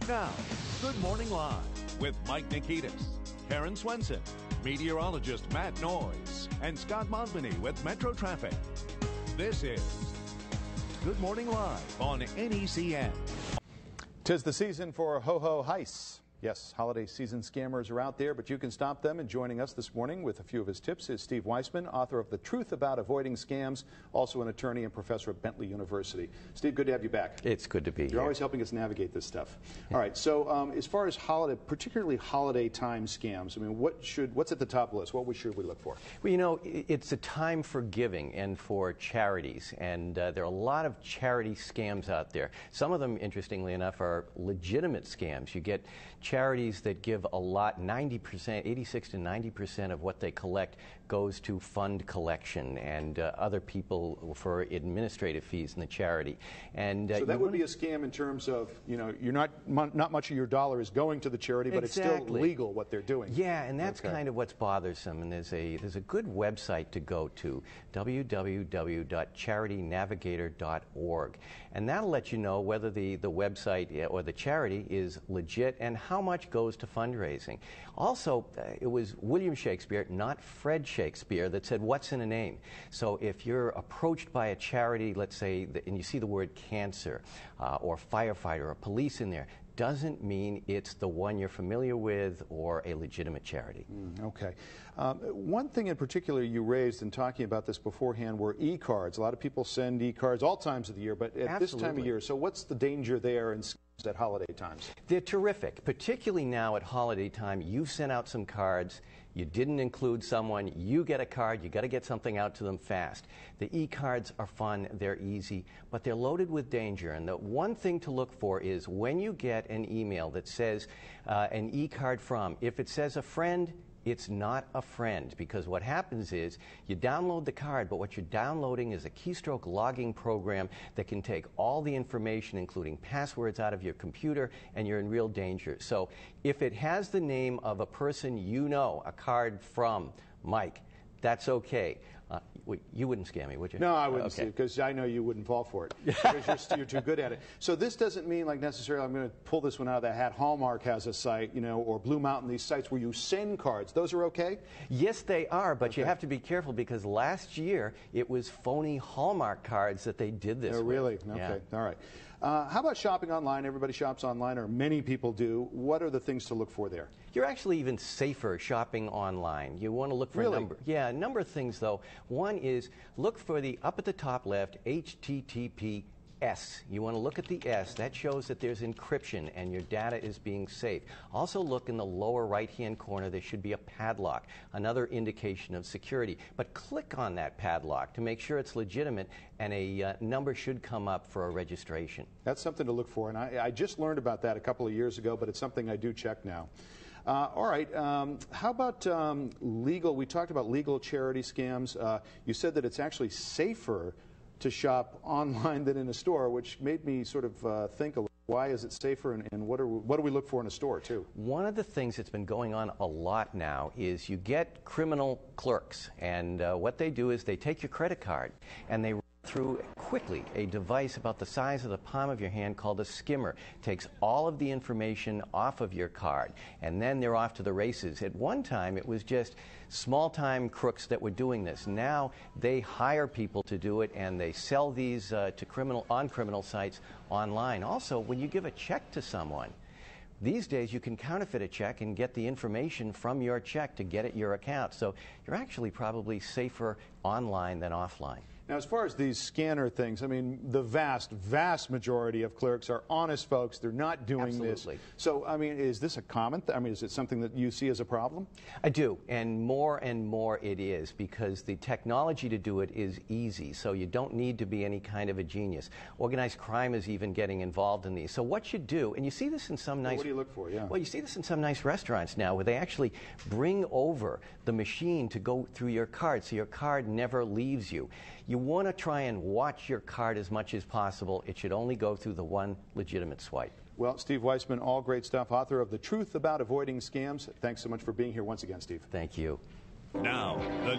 Now, Good Morning Live with Mike Nikitas, Karen Swenson, meteorologist Matt Noyes, and Scott Mosmany with Metro Traffic. This is Good Morning Live on NECN. 'Tis the season for ho-ho heists. Yes, holiday season scammers are out there, but you can stop them. And joining us this morning with a few of his tips is Steve Weisman, author of The Truth About Avoiding Scams, also an attorney and professor at Bentley University. Steve, good to have you back. It's good to be here. You're always helping us navigate this stuff. All right, so as far as particularly holiday time scams, I mean, what's at the top of the list? What should we look for? Well, you know, it's a time for giving and for charities, and there are a lot of charity scams out there. Some of them, interestingly enough, are legitimate scams. You get charities that give a lot, 90%, 86 to 90% of what they collect goes to fund collection and other people for administrative fees in the charity. And so that would be a scam in terms of, you know, you're not much of your dollar is going to the charity, but exactly. It's still legal what they're doing. Yeah, and that's kind of what's bothersome. And there's a good website to go to, www.charitynavigator.org, and that'll let you know whether the website or the charity is legit and how much goes to fundraising. Also, it was William Shakespeare, not Fred Shakespeare, that said, "What's in a name?" So if you're approached by a charity, let's say, and you see the word cancer or firefighter or police in there, doesn't mean it's the one you're familiar with or a legitimate charity. Okay. One thing in particular you raised in talking about this beforehand were e-cards. A lot of people send e-cards all times of the year, but at this time of year. So what's the danger there in at holiday times? They're terrific, particularly now at holiday time. You've sent out some cards. You didn't include someone. You get a card. You got to get something out to them fast. The e-cards are fun. They're easy, but they're loaded with danger. And the one thing to look for is when you get an email that says an e-card from, if it says a friend, it's not a friend, because what happens is you download the card, but what you're downloading is a keystroke logging program that can take all the information, including passwords, out of your computer, and you're in real danger. So if it has the name of a person you know, a card from Mike, that's okay. You wouldn't scam me, would you? No, I wouldn't, Steve, because I know you wouldn't fall for it, because you're too good at it. So this doesn't mean, like, necessarily, I'm going to pull this one out of the hat, Hallmark has a site, you know, or Blue Mountain, these sites where you send cards. Those are okay? Yes, they are, but you have to be careful, because last year it was phony Hallmark cards that they did this with. Really? Okay, all right. How about shopping online? Everybody shops online, or many people do. What are the things to look for there? You're actually even safer shopping online. You want to look for a number of things, though. One is look for the up at the top left HTTPS. You want to look at the S. That shows that there's encryption and your data is being safe. Also look in the lower right-hand corner. There should be a padlock, another indication of security. But click on that padlock to make sure it's legitimate, and a number should come up for a registration. That's something to look for, and I just learned about that a couple of years ago, but it's something I do check now. All right. How about legal? We talked about legal charity scams. You said that it's actually safer to shop online than in a store, which made me sort of think a little. Why is it safer, and what do we look for in a store, too? One of the things that's been going on a lot now is you get criminal clerks, and what they do is they take your credit card and they through quickly a device about the size of the palm of your hand called a skimmer. Takes all of the information off of your card, and then they're off to the races. At one time, it was just small-time crooks that were doing this. Now they hire people to do it, and they sell these to criminal sites online. Also, when you give a check to someone, these days you can counterfeit a check and get the information from your check to get at your account. So you're actually probably safer online than offline. Now, as far as these scanner things, I mean, the vast majority of clerks are honest folks. They're not doing this. So, I mean, is this a common I mean, is it something that you see as a problem? I do, and more it is, because the technology to do it is easy, so you don't need to be any kind of a genius. Organized crime is even getting involved in these. So what you do, and you see this in some nice... What do you look for, yeah? Well, you see this in some nice restaurants now, where they actually bring over the machine to go through your card, so your card never leaves you. You want to try and watch your card as much as possible. It should only go through the one legitimate swipe. Well, Steve Weisman, all great stuff, author of The Truth About Avoiding Scams. Thanks so much for being here once again, Steve. Thank you. Now, the